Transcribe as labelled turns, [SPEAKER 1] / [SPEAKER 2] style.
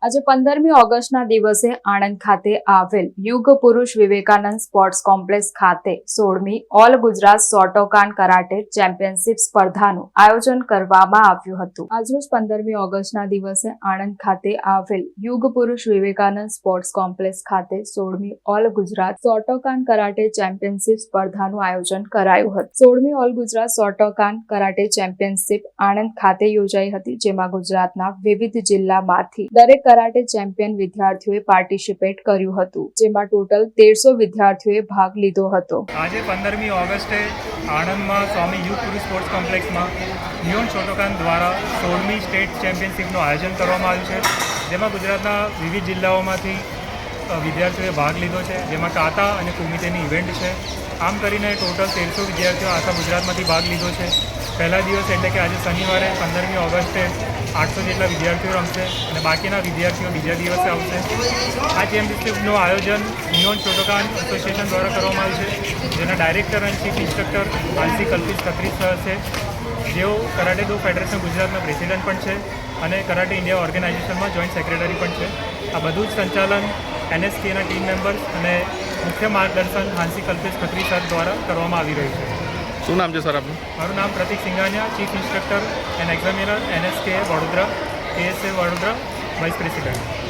[SPEAKER 1] આજે 15મી ઓગસ્ટના દિવસે આણંદ ખાતે આવેલ યુગ પુરુષ વિવેકાનંદ સ્પોર્ટ્સ કોમ્પ્લેક્સ ખાતે 16મી all Gujarat Shotokan karate championship સ્પર્ધાનું આયોજન કરવામાં આવ્યું હતું। આજરોજ 15મી ઓગસ્ટના દિવસે આણંદ ખાતે આવેલ યુગ પુરુષ વિવેકાનંદ સ્પોર્ટ્સ કોમ્પ્લેક્સ ખાતે 16મી all Gujarat Shotokan karate championship સ્પર્ધાનું આયોજન કરાયું હતું। 16મી all Gujarat Shotokan karate championship Anand ખાતે યોજાઈ હતી, જેમાં ગુજરાતના વિવિધ જિલ્લામાંથી દરેક કરાટે ચેમ્પિયન વિદ્યાર્થીઓએ પાર્ટિસિપેટ કર્યું હતું, જેમાં ટોટલ 1300 વિદ્યાર્થીઓએ ભાગ લીધો હતો।
[SPEAKER 2] આજે 15મી ઓગસ્ટે આણંદમાં સ્વામી યુગ પુરુષ સ્પોર્ટ્સ કોમ્પ્લેક્સમાં નિયોન શોટોકાન દ્વારા 16મી સ્ટેટ ચેમ્પિયનશિપનું આયોજન કરવામાં આવ્યું છે, જેમાં ગુજરાતના વિવિધ જિલ્લાઓમાંથી વિદ્યાર્થીઓએ ભાગ લીધો છે, જેમાં કાતા અને કુમિતેની ઇવેન્ટ છે। આમ કરીને ટોટલ 1300 વિદ્યાર્થીઓ આખા ગુજરાતમાંથી ભાગ લીધો છે। પહેલા દિવસ એટલે કે આજે શનિવારે 15મી ઓગસ્ટે 800 જેટલા વિદ્યાર્થીઓ રમશે અને બાકીના વિદ્યાર્થીઓ બીજા દિવસે આવશે। આ ચેમ્પિયનશિપનું આયોજન નિયોન શોટોકાન એસોસિએશન દ્વારા કરવામાં આવ્યું છે, જેના ડાયરેક્ટર અને ચીફ ઇન્સ્ટ્રક્ટર હાંસી કલ્પિત ખત્રી સર છે, જેઓ કરાટે ડો ફેડરેશન ગુજરાતના પ્રેસિડેન્ટ પણ છે અને કરાટે ઇન્ડિયા ઓર્ગેનાઇઝેશનમાં જોઈન્ટ સેક્રેટરી પણ છે। આ બધું જ સંચાલન NSKના ટીમ મેમ્બર્સ અને મુખ્ય માર્ગદર્શન હાંસી કલ્પિત ખત્રી સર દ્વારા કરવામાં આવી રહ્યું છે।
[SPEAKER 3] શું નામ છે સર આપનું?
[SPEAKER 2] મારું નામ Pratik Singhania, chief instructor and examiner NSK Vadodara, KSA Vadodara, vice president.